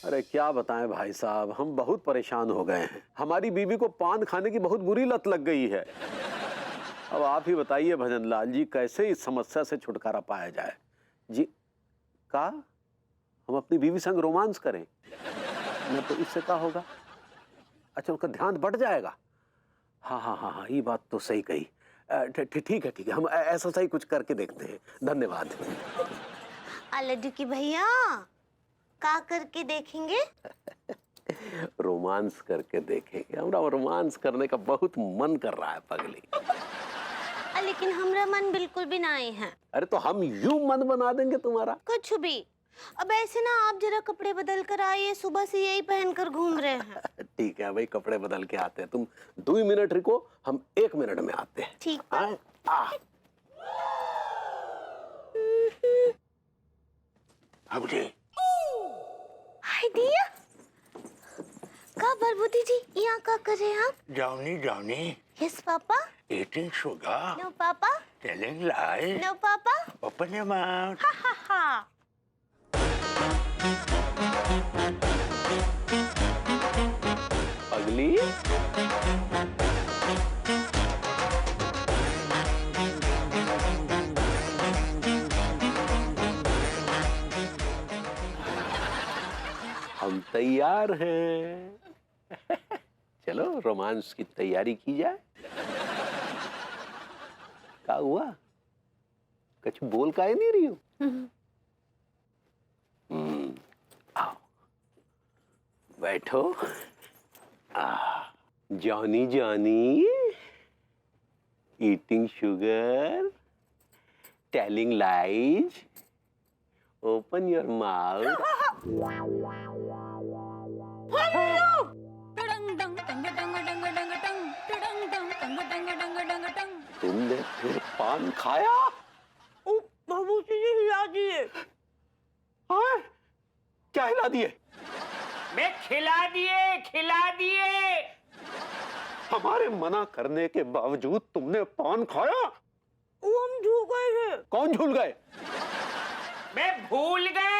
अरे क्या बताएं भाई साहब, हम बहुत परेशान हो गए हैं। हमारी बीवी को पान खाने की बहुत बुरी लत लग गई है। अब आप ही बताइए भजनलाल जी, कैसे इस समस्या से छुटकारा पाया जाए। जी का हम अपनी बीवी संग रोमांस करें न, तो इससे क्या होगा? अच्छा, उनका ध्यान बढ़ जाएगा। हाँ हाँ हाँ हाँ, ये बात तो सही कही। ठीक है ठीक है, हम ऐसा सही कुछ करके देखते हैं। धन्यवाद। लड्डू की भैया का करके देखेंगे? रोमांस करके देखेंगे। हमरा रोमांस करने का बहुत मन कर रहा है पगली। लेकिन हमरा मन बिल्कुल भी नहीं है। अरे तो हम यूं मन बना देंगे तुम्हारा। कुछ भी। अब ऐसे ना, आप जरा कपड़े बदल कर आइए, सुबह से यही पहनकर घूम रहे हैं। ठीक है भाई, कपड़े बदल के आते हैं। तुम 2 मिनट रुको, हम 1 मिनट में आते हैं। ठीक है। हाय दिया का बरबूती जी, यहाँ का कर रहे हैं आप? Johnny, yes papa. eating sugar, no papa. telling lies, no papa. open your mouth. हा हा हा। पगली हम तैयार हैं। चलो रोमांस की तैयारी की जाए। क्या हुआ? कुछ बोल काहे नहीं रही हो? आओ बैठो। Johnny Johnny, eating sugar, telling lies, open your mouth. तुमने फिर पान खाया? बाबूजी जी हिला दिए। हाँ? क्या हिला दिए? मैं खिला दिए। हमारे मना करने के बावजूद तुमने पान खाया? वो हम झूल गए थे। कौन झूल गए? मैं भूल गए।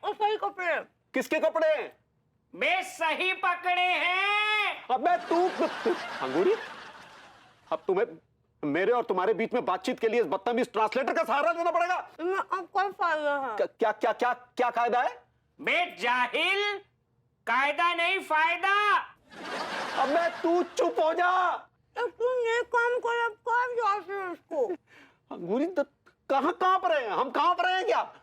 और सही कपड़े। किसके कपड़े? मैं सही पकड़े हैं। अबे तू अंगूरी, अब तुम्हें मेरे और तुम्हारे बीच में बातचीत के लिए इस बदतमीज ट्रांसलेटर का सहारा देना पड़ेगा। अब कोई फायदा है? क्या क्या क्या क्या कायदा है? मैं जाहिल, कायदा नहीं फायदा। अबे तू चुप हो जा। तुम ये काम कर, अब कौन जाते इसको? अंगूरी तो कहाँ पर हैं? हम कहाँ पर हैं क्या?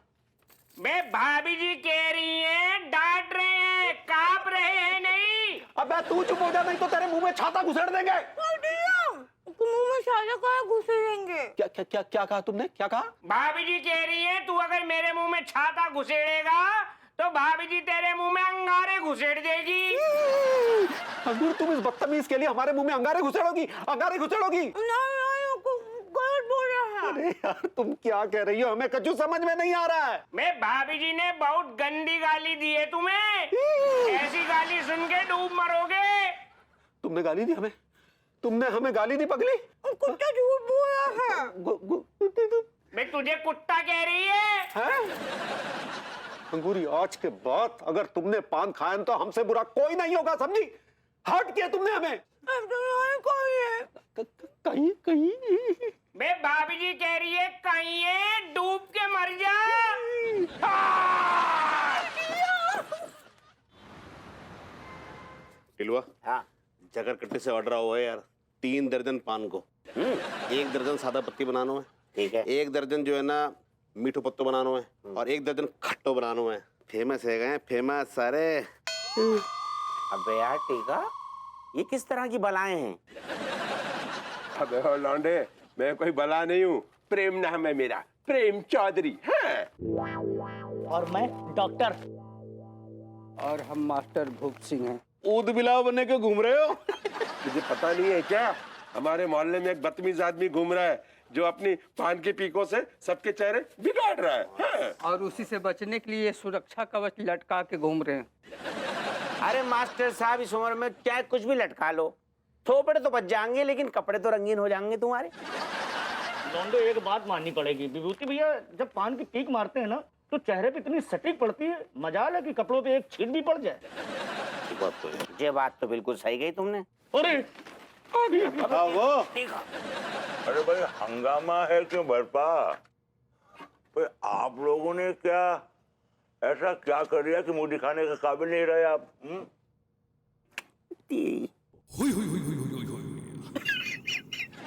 मैं भाभी जी कह रही हैं, डांट रहे हैं, कांप रहे हैं नहीं। अबे तू चुप हो जा, नहीं तो तेरे मुंह में छाता घुसेड़ देंगे। मुंह में छाता कहाँ घुसेड़ेंगे? क्या क्या क्या क्या कहा तुमने? क्या कहा? भाभी जी कह रही हैं, तू अगर मेरे मुंह में छाता घुसेड़ेगा तो भाभी जी तेरे मुंह में अंगारे घुसेड़ देगी। अंगूर, तुम इस बदतमीज के लिए हमारे मुंह में अंगारे घुसेड़ोगी? गलत बोल रहा है। अरे यार, तुम क्या कह रही हो? हमें कुछ समझ में नहीं आ रहा है। मैं भाभी जी ने बहुत गंदी गाली दी है तुम्हें। ऐसी गाली सुन के डूब मरोगे। तुमने गाली दी हमें? तुमने हमें गाली दी पगली? कुत्ता झूठ बोल रहा है। मैं तुझे कुत्ता कह रही है? अंगूरी, आज के बाद अगर तुमने पान खाया तो हमसे बुरा कोई नहीं होगा, समझी? हर्ट किया तुमने हमें। कहीं कहीं मैं भाभी जी कह रही है, कहीं है डूब के मर जा। टिलुआ, हाँ, जगर कट्टे से ऑर्डर हुआ है यार 3 दर्जन पान को। 1 दर्जन सादा पत्ती बनाना है। ठीक है। 1 दर्जन जो है ना मीठो पत्तो बनाना है और 1 दर्जन खट्टो बनाना है। फेमस है गए, फेमस सारे। अबे यार टीका, ये किस तरह की बलाएं हैं? अबे हो लौंडे, मैं कोई बला नहीं हूँ। प्रेम नाम है मेरा, प्रेम चौधरी। हाँ। और मैं डॉक्टर। और हम मास्टर भूप सिंह हैं। ऊद बिलाव बने के घूम रहे हो? तुझे पता नहीं है क्या? हमारे मोहल्ले में एक बदतमीज आदमी घूम रहा है जो अपनी पान की पीकों से सबके चेहरे बिगाड़ रहा है। हाँ। और उसी से बचने के लिए सुरक्षा कवच लटका के घूम रहे हैं। अरे मास्टर साहब, इस उम्र में चाहे कुछ भी लटका लो, थोपड़े तो बच जाएंगे लेकिन कपड़े तो रंगीन हो जाएंगे तुम्हारे। लौंडो, एक बात माननी पड़ेगी, विभूति भैया जब पान की पीक मारते हैं ना तो चेहरे पे इतनी सटीक पड़ती है, मजाल है कि कपड़ों पे एक छींट भी पड़ जाए। बात तो है। ये बात तो बिल्कुल सही गई तुमने। अरे हाँ वो अरे भाई हंगामा है क्यों बरपा? भाई आप लोगों ने क्या ऐसा क्या कर दिया कि मुंह दिखाने के काबिल नहीं रहे आप?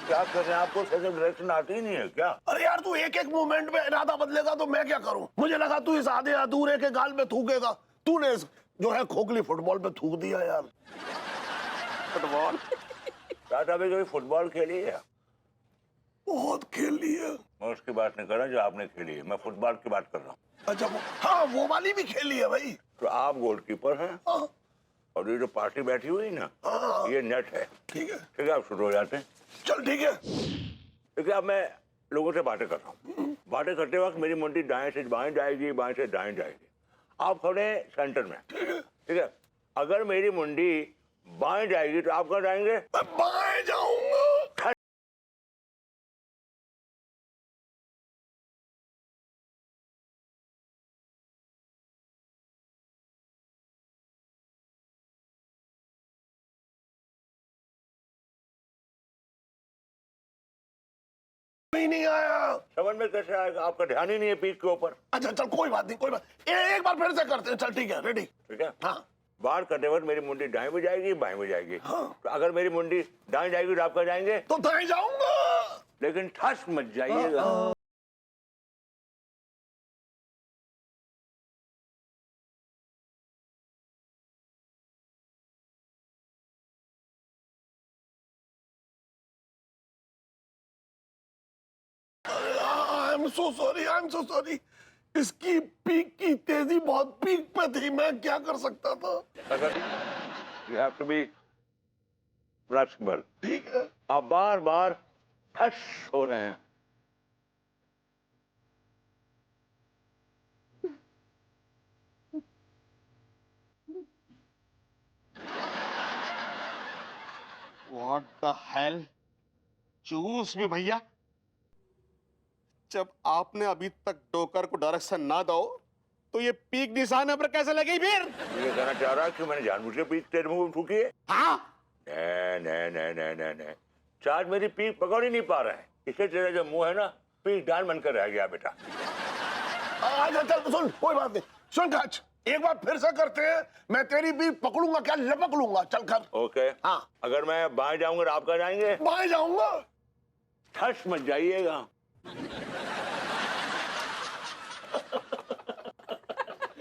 क्या कर रहे हैं? आपको सही डायरेक्शन आती ही नहीं है क्या? अरे यार तू एक एक मोमेंट में इरादा बदलेगा तो मैं क्या करूं? मुझे लगा तू इस आधे अधूरे के गाल में थूकेगा, तूने जो है खोखली फुटबॉल पे थूक दिया यार। फुटबॉल टाटा भी कभी फुटबॉल खेली है? बहुत खेल ली है। मैं उसकी बात नहीं कर रहा जो आपने खेली है, मैं फुटबॉल की बात कर रहा हूँ। अच्छा हाँ वो वाली भी खेली है भाई। तो आप गोलकीपर हैं हाँ, और ये जो पार्टी बैठी हुई है ना, हाँ, ये नेट है। ठीक है ठीक है, आप शुरू हो जाते हैं। चल ठीक है। देखिए अब मैं लोगों से बातें कर रहा हूँ। बातें करते वक्त मेरी मुंडी दाएं से बाएं जाएगी, बाएं से दाएं जाएगी। आप खड़े हैं सेंटर में, ठीक है? अगर मेरी मुंडी बाएं जाएगी तो आप कहाँ जाएंगे? मैं बाएं जाऊंगा। नहीं आया। समझ में कैसे आएगा? आपका ध्यान ही नहीं है पीठ के ऊपर। अच्छा चल कोई बात नहीं, कोई बात। एक बार फिर से करते हैं। चल ठीक है, रेडी। ठीक है, हाँ बाहर करते वक्त मेरी मुंडी दाएं में जाएगी, बाएं में जाएगी। हाँ। तो अगर मेरी मुंडी दाएं जाएगी तो आप कहाँ जाएंगे? तो दाएं जाऊंगा। लेकिन ठस मत जाइएगा। आई am so sorry, I am so sorry. इसकी पीक की तेजी बहुत पीक पे थी, मैं क्या कर सकता था। अगर you have to be flexible। ठीक है आप बार बार ठस हो रहे हैं। What the hell? चूस भी भैया, जब आपने अभी तक डोकर को डायरेक्शन ना दो तो ये पीक निशाने पर कैसे लगी फिर? ये कहना चाह रहा है कि मैंने जानबूझ के पीठ तेरे मुंह में फूकी है? हाँ नहीं। चार्ज मेरी पीठ पकड़ ही नहीं पा रहा है, इसलिए तेरा जो मुंह है ना पीठ डाल बनकर रह गया बेटा। अच्छा चल सुन, कोई बात नहीं। सुन काच, एक बार फिर से करते हैं। मैं तेरी भी पकड़ूंगा, क्या लपक लूंगा। चल कर। ओके। हाँ। अगर मैं बाएं जाऊंगा तो आप कहाँ जाएंगे? बाएं जाऊंगा। ठस मत जाइएगा।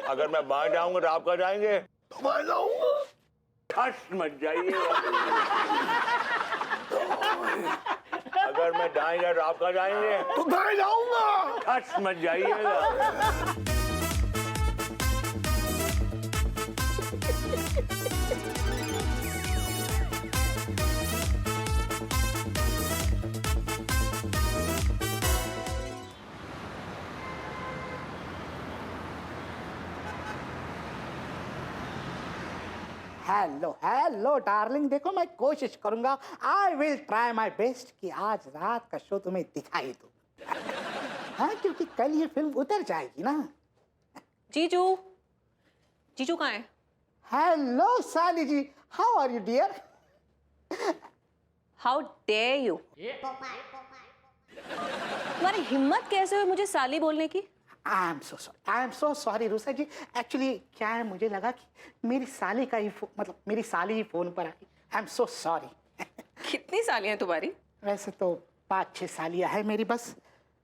अगर मैं बाएं जाऊंगा तो आप कहाँ जाएंगे? तो बाएं जाऊंगा। ठस मत जाइएगा। अगर मैं दाएं जाऊं तो आप कहाँ जाएंगे? तो दाएं जाऊंगा। ठस मत जाइएगा। हेलो हेलो डार्लिंग, देखो मैं कोशिश करूंगा, I will try my best कि आज रात का शो तुम्हें दिखाई दूं। हाँ, क्योंकि कल ये फिल्म उतर जाएगी ना। जीजू, जीजू कहाँ है? हेलो साली जी, how are you dear? How dare you! तुम्हारी हिम्मत कैसे हुई मुझे साली बोलने की? I am so sorry Rusa ji. Actually क्या है, मुझे लगा कि मेरी साली का ही मतलब मेरी साली ही फोन पर आई। आई एम सो सॉरी। कितनी सालियां तुम्हारी? वैसे तो 5-6 सालियां है मेरी, बस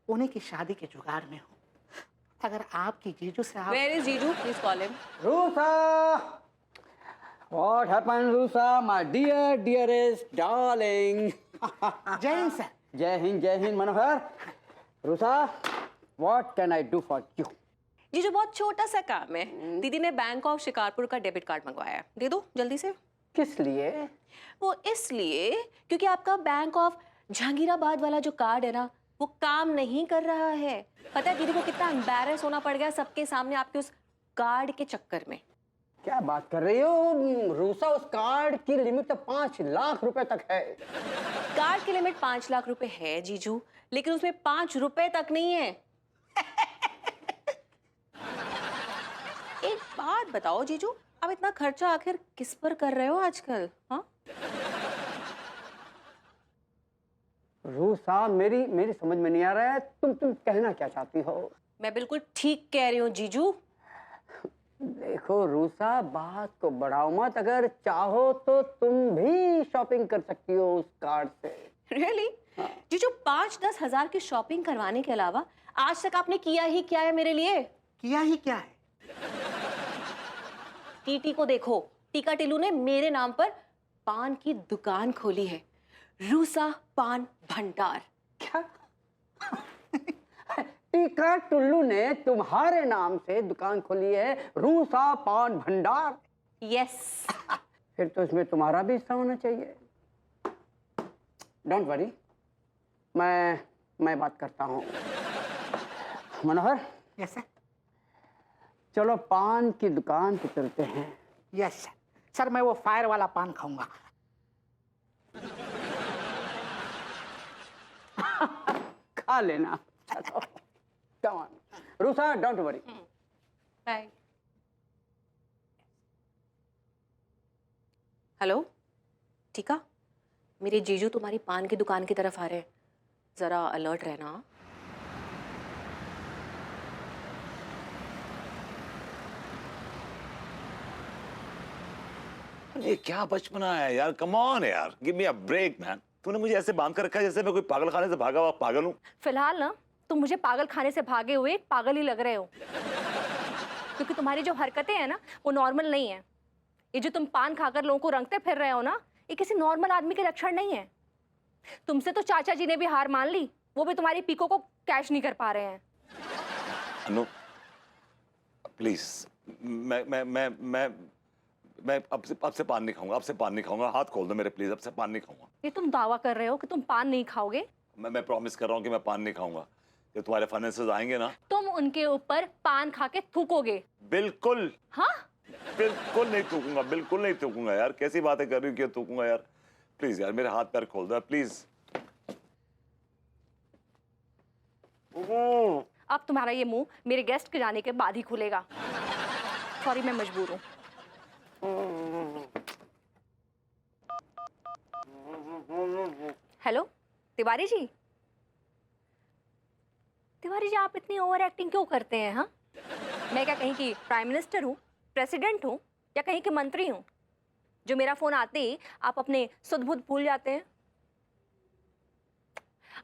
उन्हीं की शादी के जुगाड़ में हूँ। अगर आपकी जीजू से आप... Where is जीजू? Please call him. RUSA, what happened, RUSA, my dearest darling? जय हिंद सर। जय हिंद मनोहर। RUSA, what can I do for you? जीजू बहुत छोटा सा काम है। दीदी ने बैंक ऑफ शिकारपुर का डेबिट कार्ड मंगवाया है, दे दो जल्दी से। किस लिए? वो इसलिए क्योंकि आपका बैंक ऑफ जहांगीराबाद वाला जो कार्ड है ना, वो काम नहीं कर रहा है। पता है दीदी को कितना एम्बैरेस होना पड़ गया सबके सामने आपके उस कार्ड के चक्कर में। क्या बात कर रही हो रूसा? उस कार्ड की लिमिट तो 5 लाख रुपए तक है। कार्ड की लिमिट 5 लाख रुपए है जीजू, लेकिन उसमें 5 रुपए तक नहीं है। बात बताओ जीजू, आप इतना खर्चा आखिर किस पर कर रहे हो आजकल? हाँ, रूसा, मेरी समझ में नहीं आ रहा है, तुम कहना क्या चाहती हो? मैं बिल्कुल ठीक कह रही हूँ जीजू। देखो रूसा, बात को बढ़ाओ मत। अगर चाहो तो तुम भी शॉपिंग कर सकती हो उस कार्ड से। रियली? जीजू 5-10 हजार की शॉपिंग करवाने के अलावा आज तक आपने किया ही क्या है मेरे लिए? किया ही क्या है? टीटी को देखो, टीका टिल्लू ने मेरे नाम पर पान की दुकान खोली है, रूसा पान भंडार। क्या? टीका टुल्लू ने तुम्हारे नाम से दुकान खोली है, रूसा पान भंडार? यस। फिर तो इसमें तुम्हारा भी हिस्सा होना चाहिए। डोंट वरी, मैं बात करता हूँ। मनोहर, यस सर। चलो पान की दुकान पे चलते हैं। Yes sir. सर मैं वो फायर वाला पान खाऊंगा। खा लेना। चलो कम ऑन रूसा, डोंट वरी। बाय। हेलो टीका, मेरे जीजू तुम्हारी पान की दुकान की तरफ आ रहे हैं, जरा अलर्ट रहना। ये क्या बचपना है यार, कम ऑन यार, give me a break man. तूने मुझे ऐसे बांध कर रखा है जैसे मैं कोई पागल खाने से भागा हुआ पागल हूँ। फिलहाल ना तुम मुझे पागल खाने से भागे हुए पागल ही लग रहे हो, क्योंकि तुम्हारी जो हरकतें हैं ना वो नॉर्मल नहीं है। ये जो तुम पान खाकर लोगों को रंगते फिर रहे हो ना, ये किसी नॉर्मल आदमी के लक्षण नहीं है। तुमसे तो चाचा जी ने भी हार मान ली, वो भी तुम्हारी पीको को कैश नहीं कर पा रहे हैं। अनु प्लीज, मैं अब से पान नहीं खाऊंगा, अब से पान नहीं खाऊंगा। हाथ खोल दो मेरे प्लीज, अब से पान नहीं खाऊंगा। ये तुम दावा कर रहे हो कि तुम पान नहीं खाओगे? मैं प्रॉमिस कर रहा हूँ कि मैं पान नहीं खाऊंगा। जब तुम्हारे फाइनेंसेस आएंगे ना, तुम उनके ऊपर पान खा के थूकोगे? बिल्कुल। हाँ, बिल्कुल नहीं थूकूंगा, बिल्कुल नहीं थूकूंगा यार। कैसी बातें कर रही हो, क्यों थूकूंगा यार? प्लीज यार मेरे हाथ पैर खोल दो प्लीज। अब तुम्हारा ये मुंह मेरे गेस्ट के जाने के बाद ही खुलेगा। सॉरी, मैं मजबूर हूँ। हेलो तिवारी जी। तिवारी जी, आप इतनी ओवर एक्टिंग क्यों करते हैं? हाँ, मैं क्या कहीं की प्राइम मिनिस्टर हूँ, प्रेसिडेंट हूँ, या कहीं की मंत्री हूँ जो मेरा फोन आते ही आप अपने सुध बुध भूल जाते हैं?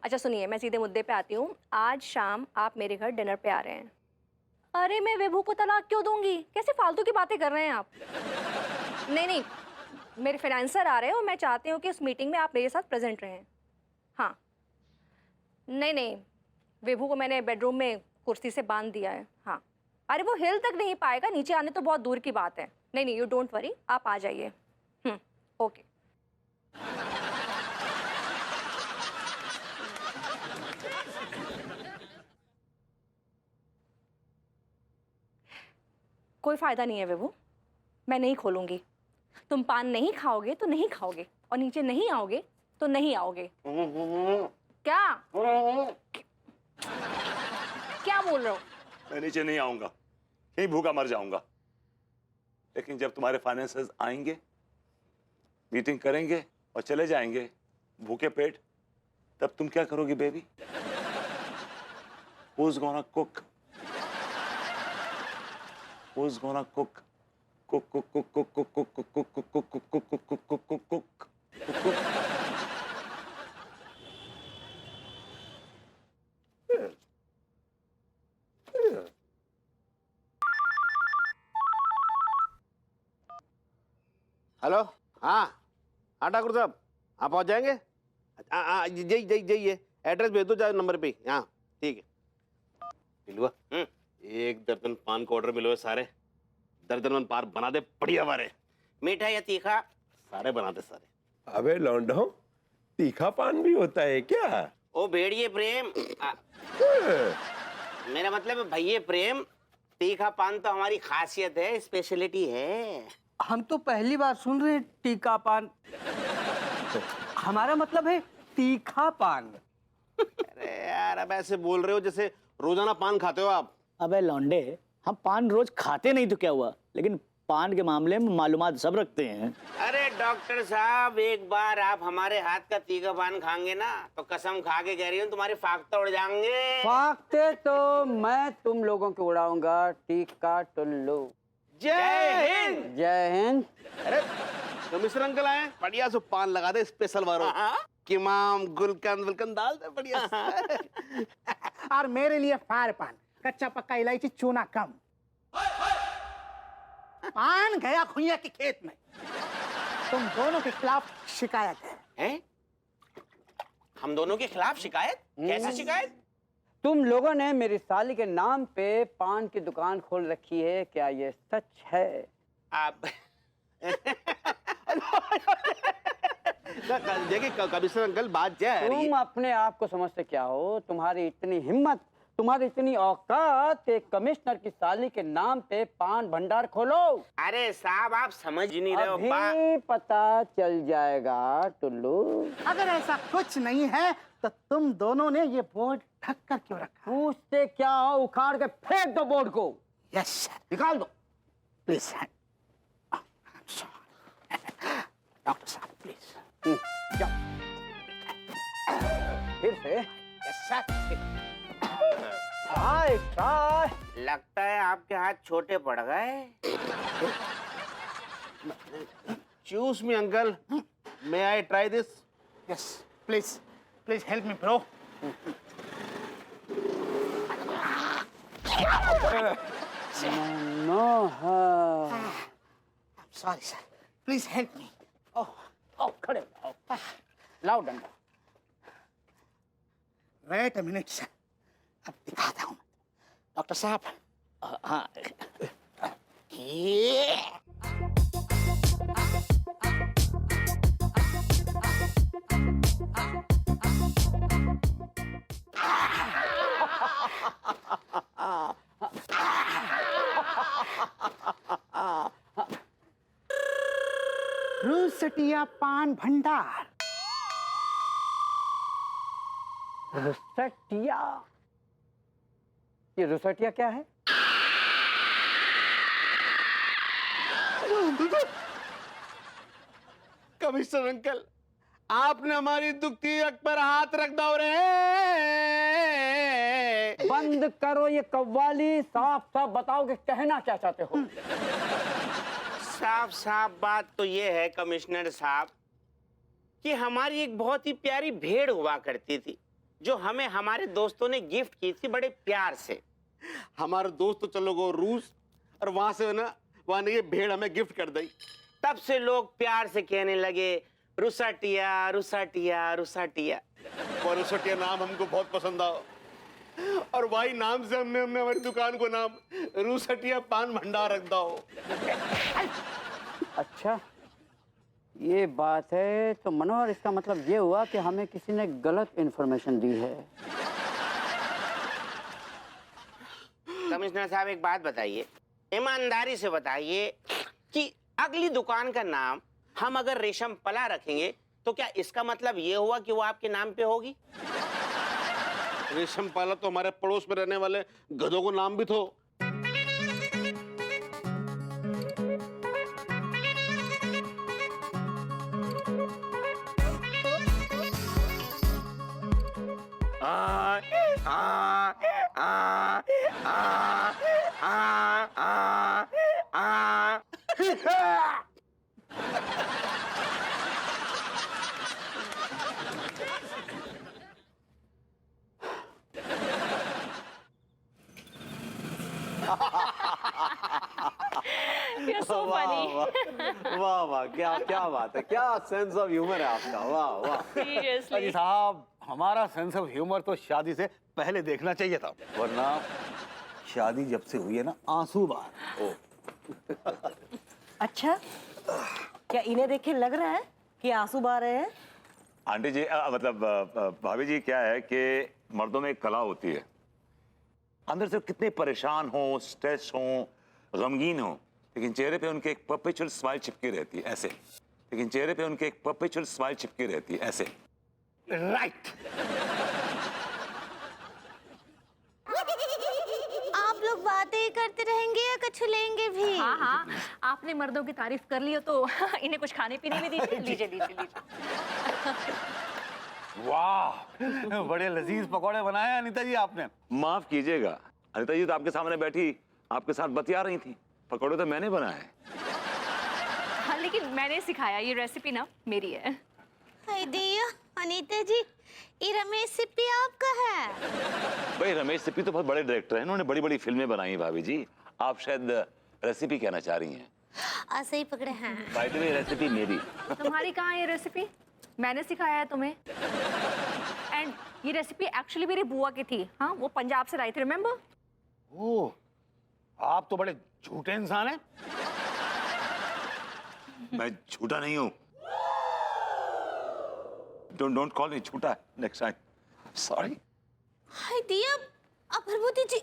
अच्छा सुनिए, मैं सीधे मुद्दे पे आती हूँ। आज शाम आप मेरे घर डिनर पे आ रहे हैं। अरे मैं विभू को तलाक क्यों दूंगी? कैसे फालतू की बातें कर रहे हैं आप? नहीं, मेरे फाइनेंसर आ रहे हैं और मैं चाहती हूँ कि उस मीटिंग में आप मेरे साथ प्रेजेंट रहें। हाँ, नहीं, विभू को मैंने बेडरूम में कुर्सी से बांध दिया है। हाँ, अरे वो हिल तक नहीं पाएगा, नीचे आने तो बहुत दूर की बात है। नहीं, यू डोंट वरी, आप आ जाइए। ओके। कोई फायदा नहीं है विभू, मैं नहीं खोलूंगी। तुम पान नहीं खाओगे तो नहीं खाओगे, और नीचे नहीं आओगे तो नहीं आओगे। क्या क्या बोल रहे हो? मैं नीचे नहीं आऊंगा, यहीं भूखा मर जाऊंगा। लेकिन जब तुम्हारे फाइनेंसर्स आएंगे, मीटिंग करेंगे और चले जाएंगे भूखे पेट, तब तुम क्या करोगी baby? Who's gonna cook? Who's gonna cook? Cook. Hello, हाँ ठाकुर साहब, आप पहुंच जाएंगे? जाइए, एड्रेस भेज दो नंबर पे। हाँ ठीक है। मिलुआ, एक दर्जन पान को ऑर्डर मिलो है सारे। दर्जन पान बना दे, बढ़िया वाले, मीठा या तीखा सारे बना दे सारे। अबे लौंडो, तीखा पान भी होता है क्या? ओ भेड़िए प्रेम, मेरा मतलब है भैये प्रेम, तीखा पान तो हमारी खासियत है, स्पेशलिटी है। हम तो पहली बार सुन रहे हैं तीखा पान। हमारा मतलब है तीखा पान। अरे यार, अब ऐसे बोल रहे हो जैसे रोजाना पान खाते हो आप। अबे लौंडे, हम पान रोज खाते नहीं तो क्या हुआ, लेकिन पान के मामले में मालूमात सब रखते हैं। अरे डॉक्टर साहब, एक बार आप हमारे हाथ का तीखा पान खाएंगे ना तो कसम खा के कह रही हूँ तुम्हारे फाख्ते उड़ जाएंगे। फाख्ते तो मैं तुम लोगों के उड़ाऊंगा, टीका टुल्लू। जय हिंद। जय हिंद। अरे कमिश्नर अंकल आए, बढ़िया सो पान लगा दे स्पेशल वारो। किमाम गुलकंद वुलकंद डाल दे बढ़िया से। और मेरे लिए फायर पान, कच्चा पक्का इलायची चूना कम। पान गया खुइया के खेत में। तुम दोनों के खिलाफ शिकायत है। हैं? हम दोनों के खिलाफ शिकायत? कैसे शिकायत? तुम लोगों ने मेरी साली के नाम पे पान की दुकान खोल रखी है, क्या ये सच है? आप देखिए कमिश्नर अंकल, बात क्या है? तुम अपने आप को समझते क्या हो? तुम्हारी इतनी हिम्मत, तुम्हारी इतनी औकात कि कमिश्नर की साली के नाम पे पान भंडार खोलो? अरे साहब, आप समझ ही नहीं रहे हो। अभी पता चल जाएगा टुल्लू। अगर ऐसा कुछ नहीं है तो तुम दोनों ने ये बोर्ड ढक कर क्यों रखा? पूछते क्या हो? उखाड़ के फेंक दो बोर्ड को। Yes sir. निकाल दो प्लीज डॉक्टर साहब, प्लीज। जाओ। फिर से। Yes sir. Try try. लगता है आपके हाथ छोटे पड़ गए। Choose me uncle, may I try this? Yes please, please help me bro. Manohar. Sorry sir, please help me. Oh खड़े हो। लाओ डंडा। वेट अ मिनट सर, अब दिखाता हूँ डॉक्टर साहब। हाँ, रूसटिया पान भंडार। रुसटिया? ये रुसटिया क्या है? कमिश्नर अंकल, आपने हमारी दुखती अख पर हाथ रख दो रे। बंद करो ये कव्वाली, साफ साफ बताओ कि कहना क्या चाहते हो? साफ साफ बात तो ये है कमिश्नर साहब कि हमारी एक बहुत ही प्यारी भेड़ हुआ करती थी, जो हमें हमारे दोस्तों ने गिफ्ट की थी बड़े प्यार से। हमारे दोस्त तो चलो गो रूस, और वहां से ना वहां ने ये भेड़ हमें गिफ्ट कर दी। तब से लोग प्यार से कहने लगे रुसटिया रुसटिया रुसटिया। और रुसटिया नाम हमको बहुत पसंद आओ, और वही नाम से हमने हमारी दुकान को नाम रुसटिया पान भंडार रख दो। अच्छा ये बात है, तो मनोहर इसका मतलब ये हुआ कि हमें किसी ने गलत इंफॉर्मेशन दी है। कमिश्नर साहब, एक बात बताइए, ईमानदारी से बताइए कि अगली दुकान का नाम हम अगर रेशम पला रखेंगे तो क्या इसका मतलब ये हुआ कि वो आपके नाम पे होगी? रेशम पाला तो हमारे पड़ोस में रहने वाले गधों को नाम भी तो। You're so funny. वाह वाह, क्या क्या बात है, क्या सेंस ऑफ ह्यूमर है आपका, वाह वाह। Seriously. अजी साहब, हमारा सेंस ऑफ ह्यूमर तो शादी से पहले देखना चाहिए था, वरना शादी जब से हुई है ना, आंसू बहा। अच्छा, क्या इन्हें देख के लग रहा है कि आंसू बहा रहे हैं? आंटी जी, मतलब भाभी जी, क्या है कि मर्दों में एक कला होती है, अंदर से कितने परेशान हो, स्ट्रेस हो, गमगीन हो, लेकिन चेहरे पे उनके एक परपेचुअल स्माइल चिपकी रहती है ऐसे। लेकिन चेहरे पे उनके एक परपेचुअल स्माइल चिपकी रहती है ऐसे। राइट। आप लोग बातें करते रहेंगे या कछु लेंगे भी? हाँ हाँ, आपने मर्दों की तारीफ कर ली हो तो इन्हें कुछ खाने पीने भी दीजिए। लीजिए लीजिए लीजिए। वाह, बड़े लजीज पकौड़े बनाए हैं अनीता जी आपने। माफ कीजिएगा, अनिता जी तो आपके सामने बैठी आपके साथ बतिया रही थी, पकौड़े तो मैंने बनाए। हाँ, लेकिन मैंने सिखाया, ये रेसिपी ना मेरी है। हाय दिया, अनीता जी, ये रमेश सिप्पी आपका है? भाई रमेश सिप्पी तो बहुत बड़े डायरेक्टर हैं, इन्होंने बड़ी बड़ी फिल्में बनाई हैं भाभी जी। आप शायद रेसिपी कहना चाह रही हैं। ऐसे ही पकड़े हैं। बाय द वे रेसिपी मेरी। तुम्हारी कहाँ है ये रेसिपी? मैंने सिखाया है तुम्हें। एंड ये रेसिपी एक्चुअली मेरी बुआ की थी। हाँ, वो पंजाब से लाई थी, रिमेम्बर? ओह, आप तो बड़े झूठे इंसान हैं। मैं झूठा नहीं हूँ। Don't call me झूठा next time. Sorry. हाय दिया, प्रभुति जी,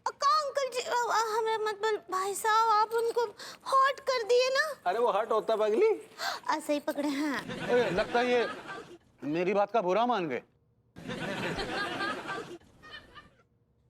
का अंकल जी, हमरा मतलब भाई साहब आप उनको हॉट कर दिए ना। अरे वो हर्ट होता पगली। ऐसे ही पकड़े हैं। लगता है ये मेरी बात का बुरा मान गए।